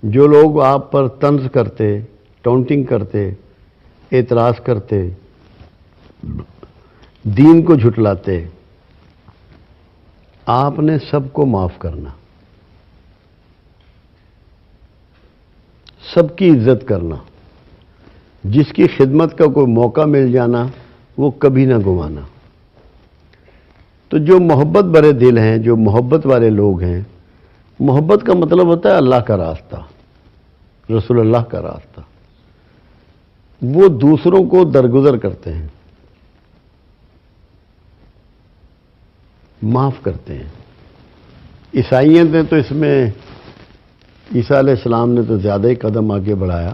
جو لوگ آپ پر طنز کرتے، ٹاؤنٹنگ کرتے، اعتراض کرتے، دین کو جھٹلاتے، آپ نے سب کو معاف کرنا، سب کی عزت کرنا، جس کی خدمت کا کوئی موقع مل جانا وہ کبھی نہ گوانا۔ تو جو محبت بھرے دل ہیں، جو محبت والے لوگ ہیں، محبت کا مطلب ہوتا ہے اللہ کا راستہ، رسول اللہ کا راستہ، وہ دوسروں کو درگزر کرتے ہیں، معاف کرتے ہیں۔ عیسائیت نے تو اس میں، عیسیٰ علیہ السلام نے تو زیادہ ہی قدم آگے بڑھایا۔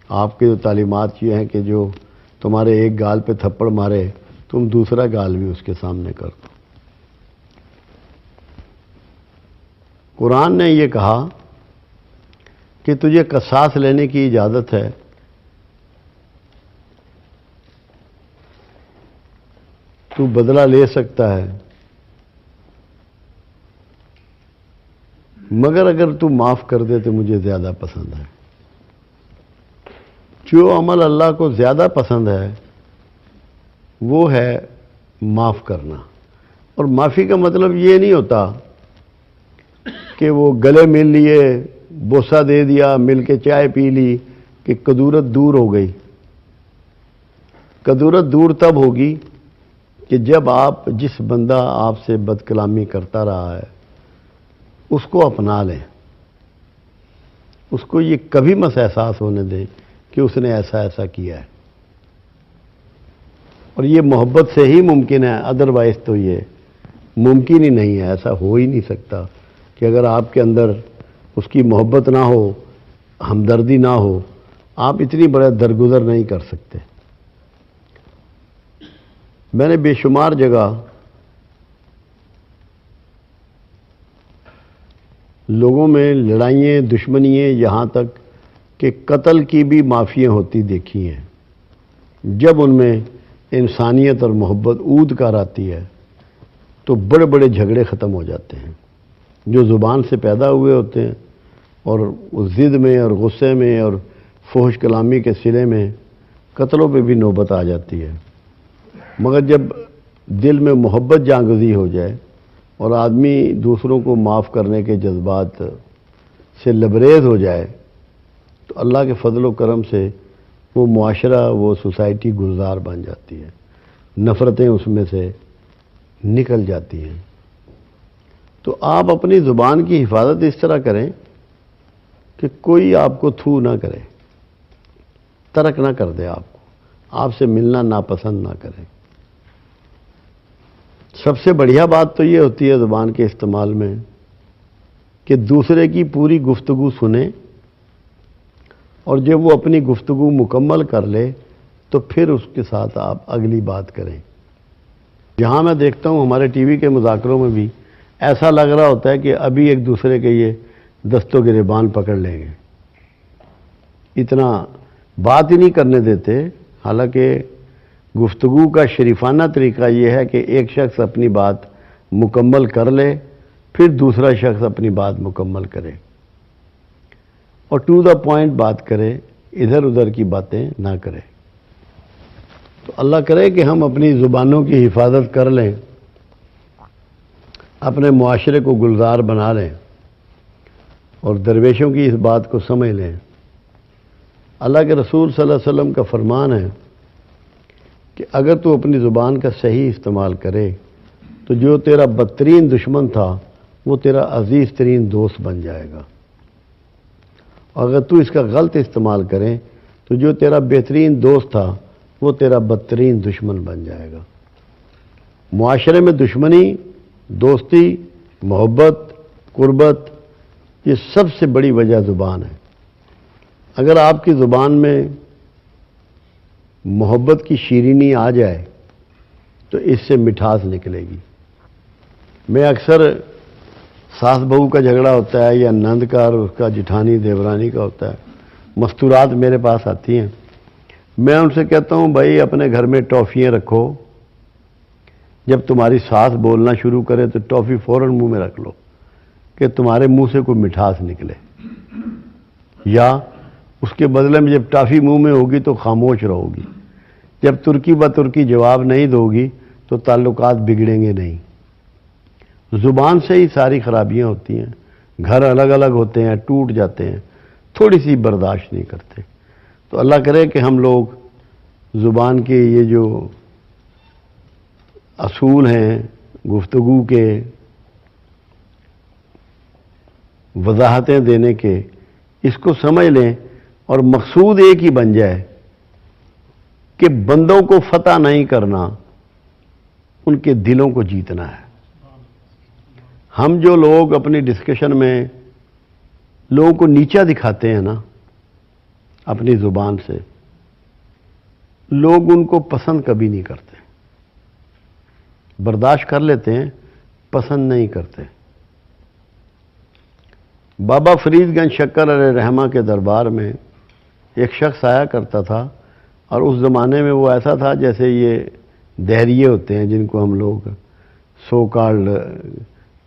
آپ کی جو تعلیمات یہ ہیں کہ جو تمہارے ایک گال پہ تھپڑ مارے تم دوسرا گال بھی اس کے سامنے کر دو۔ قرآن نے یہ کہا کہ تجھے قصاص لینے کی اجازت ہے، تو بدلہ لے سکتا ہے، مگر اگر تو معاف کر دے تو مجھے زیادہ پسند ہے۔ جو عمل اللہ کو زیادہ پسند ہے وہ ہے معاف کرنا۔ اور معافی کا مطلب یہ نہیں ہوتا کہ وہ گلے مل لیے، بوسہ دے دیا، مل کے چائے پی لی کہ کدورت دور ہو گئی۔ کدورت دور تب ہوگی کہ جب آپ جس بندہ آپ سے بد کلامی کرتا رہا ہے اس کو اپنا لیں، اس کو یہ کبھی مت احساس ہونے دیں کہ اس نے ایسا ایسا کیا ہے۔ اور یہ محبت سے ہی ممکن ہے، ادروائز تو یہ ممکن ہی نہیں ہے، ایسا ہو ہی نہیں سکتا کہ اگر آپ کے اندر اس کی محبت نہ ہو، ہمدردی نہ ہو، آپ اتنی بڑا درگزر نہیں کر سکتے۔ میں نے بے شمار جگہ لوگوں میں لڑائیاں، دشمنیاں، یہاں تک کہ قتل کی بھی معافیاں ہوتی دیکھی ہیں۔ جب ان میں انسانیت اور محبت عود کر آتی ہے تو بڑے بڑے جھگڑے ختم ہو جاتے ہیں جو زبان سے پیدا ہوئے ہوتے ہیں، اور اس ضد میں اور غصے میں اور فحش کلامی کے سلے میں قتلوں پہ بھی نوبت آ جاتی ہے۔ مگر جب دل میں محبت جاگزی ہو جائے اور آدمی دوسروں کو معاف کرنے کے جذبات سے لبریز ہو جائے تو اللہ کے فضل و کرم سے وہ معاشرہ، وہ سوسائٹی گلزار بن جاتی ہے، نفرتیں اس میں سے نکل جاتی ہیں۔ تو آپ اپنی زبان کی حفاظت اس طرح کریں کہ کوئی آپ کو تھو نہ کرے، ترک نہ کر دے، آپ سے ملنا ناپسند نہ کرے۔ سب سے بڑھیا بات تو یہ ہوتی ہے زبان کے استعمال میں کہ دوسرے کی پوری گفتگو سنیں، اور جب وہ اپنی گفتگو مکمل کر لے تو پھر اس کے ساتھ آپ اگلی بات کریں۔ جہاں میں دیکھتا ہوں ہمارے ٹی وی کے مذاکروں میں بھی ایسا لگ رہا ہوتا ہے کہ ابھی ایک دوسرے کے یہ دست و گریبان پکڑ لیں گے، اتنا بات ہی نہیں کرنے دیتے۔ حالانکہ گفتگو کا شریفانہ طریقہ یہ ہے کہ ایک شخص اپنی بات مکمل کر لے، پھر دوسرا شخص اپنی بات مکمل کرے اور ٹو دا پوائنٹ بات کرے، ادھر ادھر کی باتیں نہ کرے۔ تو اللہ کرے کہ ہم اپنی زبانوں کی حفاظت کر لیں، اپنے معاشرے کو گلزار بنا لیں اور درویشوں کی اس بات کو سمجھ لیں۔ اللہ کے رسول صلی اللہ علیہ وسلم کا فرمان ہے کہ اگر تو اپنی زبان کا صحیح استعمال کرے تو جو تیرا بدترین دشمن تھا وہ تیرا عزیز ترین دوست بن جائے گا، اور اگر تو اس کا غلط استعمال کرے تو جو تیرا بہترین دوست تھا وہ تیرا بدترین دشمن بن جائے گا۔ معاشرے میں دشمنی، دوستی، محبت، قربت، یہ سب سے بڑی وجہ زبان ہے۔ اگر آپ کی زبان میں محبت کی شیرینی آ جائے تو اس سے مٹھاس نکلے گی۔ میں اکثر ساس بہو کا جھگڑا ہوتا ہے یا نند کا اور اس کا جٹھانی دیورانی کا ہوتا ہے، مستورات میرے پاس آتی ہیں، میں ان سے کہتا ہوں بھائی اپنے گھر میں ٹافیاں رکھو، جب تمہاری ساس بولنا شروع کرے تو ٹافی فوراً منہ میں رکھ لو کہ تمہارے منہ سے کوئی مٹھاس نکلے۔ یا اس کے بدلے میں جب ٹافی منہ میں ہوگی تو خاموش رہو گی، جب ترکی ترکی جواب نہیں دو گی تو تعلقات بگڑیں گے نہیں۔ زبان سے ہی ساری خرابیاں ہوتی ہیں، گھر الگ الگ ہوتے ہیں، ٹوٹ جاتے ہیں، تھوڑی سی برداشت نہیں کرتے۔ تو اللہ کرے کہ ہم لوگ زبان کے یہ جو اصول ہیں گفتگو کے، وضاحتیں دینے کے، اس کو سمجھ لیں اور مقصود ایک ہی بن جائے کہ بندوں کو فتح نہیں کرنا، ان کے دلوں کو جیتنا ہے۔ ہم جو لوگ اپنی ڈسکشن میں لوگوں کو نیچا دکھاتے ہیں نا اپنی زبان سے، لوگ ان کو پسند کبھی نہیں کرتے، برداشت کر لیتے ہیں، پسند نہیں کرتے۔ بابا فرید گنج شکر علیہ رحمہ کے دربار میں ایک شخص آیا کرتا تھا، اور اس زمانے میں وہ ایسا تھا جیسے یہ دہریے ہوتے ہیں جن کو ہم لوگ سو کالڈ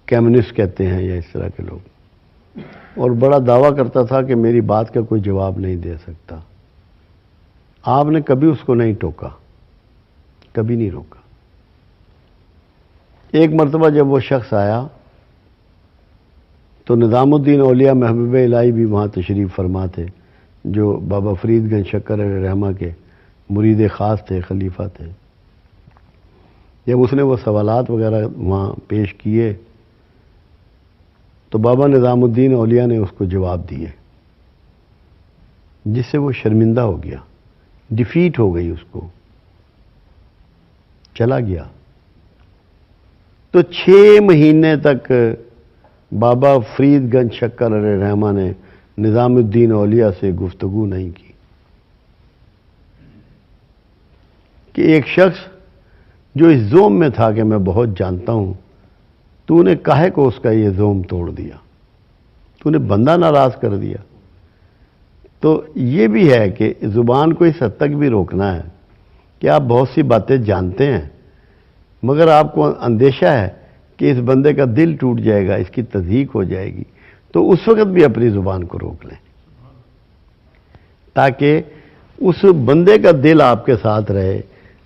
کمیونسٹ کہتے ہیں یا اس طرح کے لوگ، اور بڑا دعویٰ کرتا تھا کہ میری بات کا کوئی جواب نہیں دے سکتا۔ آپ نے کبھی اس کو نہیں ٹوکا، کبھی نہیں روکا۔ ایک مرتبہ جب وہ شخص آیا تو نظام الدین اولیاء محبوب الہی بھی وہاں تشریف فرما تھے، جو بابا فرید گنج شکر علیہ رحمہ کے مرید خاص تھے، خلیفہ تھے۔ جب اس نے وہ سوالات وغیرہ وہاں پیش کیے تو بابا نظام الدین اولیاء نے اس کو جواب دیے، جس سے وہ شرمندہ ہو گیا، ڈیفیٹ ہو گئی، اس کو چلا گیا۔ تو 6 مہینے تک بابا فرید گنج شکر علیہ رحمہ نے نظام الدین اولیاء سے گفتگو نہیں کی کہ ایک شخص جو اس زوم میں تھا کہ میں بہت جانتا ہوں، تو نے کاہے کو اس کا یہ زوم توڑ دیا، تو نے بندہ ناراض کر دیا۔ تو یہ بھی ہے کہ زبان کو اس حد تک بھی روکنا ہے کہ آپ بہت سی باتیں جانتے ہیں، مگر آپ کو اندیشہ ہے کہ اس بندے کا دل ٹوٹ جائے گا، اس کی تضحیک ہو جائے گی، تو اس وقت بھی اپنی زبان کو روک لیں تاکہ اس بندے کا دل آپ کے ساتھ رہے،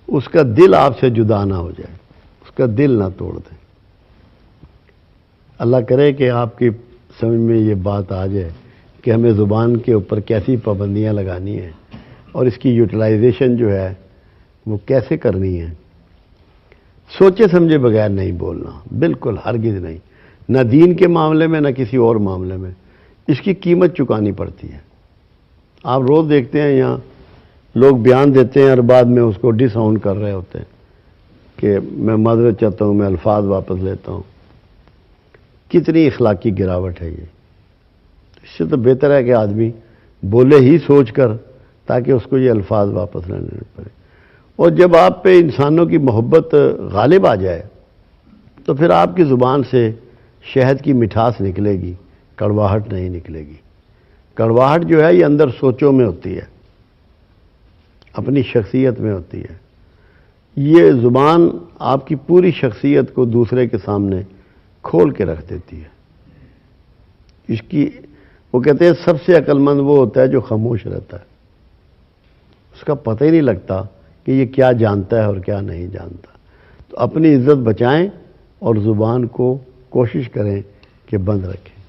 اس کا دل آپ سے جدا نہ ہو جائے، اس کا دل نہ توڑ دیں۔ اللہ کرے کہ آپ کی سمجھ میں یہ بات آ جائے کہ ہمیں زبان کے اوپر کیسی پابندیاں لگانی ہیں اور اس کی یوٹیلائزیشن جو ہے وہ کیسے کرنی ہے۔ سوچے سمجھے بغیر نہیں بولنا، بالکل ہرگز نہیں، نہ دین کے معاملے میں نہ کسی اور معاملے میں۔ اس کی قیمت چکانی پڑتی ہے۔ آپ روز دیکھتے ہیں یہاں لوگ بیان دیتے ہیں اور بعد میں اس کو ڈس آؤن کر رہے ہوتے ہیں کہ میں معذرت چاہتا ہوں، میں الفاظ واپس لیتا ہوں۔ کتنی اخلاقی گراوٹ ہے یہ۔ اس سے تو بہتر ہے کہ آدمی بولے ہی سوچ کر، تاکہ اس کو یہ الفاظ واپس نہ لینے پڑے۔ اور جب آپ پہ انسانوں کی محبت غالب آ جائے تو پھر آپ کی زبان سے شہد کی مٹھاس نکلے گی، کڑواہٹ نہیں نکلے گی۔ کڑواہٹ جو ہے یہ اندر سوچوں میں ہوتی ہے، اپنی شخصیت میں ہوتی ہے۔ یہ زبان آپ کی پوری شخصیت کو دوسرے کے سامنے کھول کے رکھ دیتی ہے۔ اس کی وہ کہتے ہیں سب سے عقل مند وہ ہوتا ہے جو خاموش رہتا ہے، اس کا پتہ ہی نہیں لگتا کہ یہ کیا جانتا ہے اور کیا نہیں جانتا۔ تو اپنی عزت بچائیں اور زبان کو کوشش کریں کہ بند رکھیں۔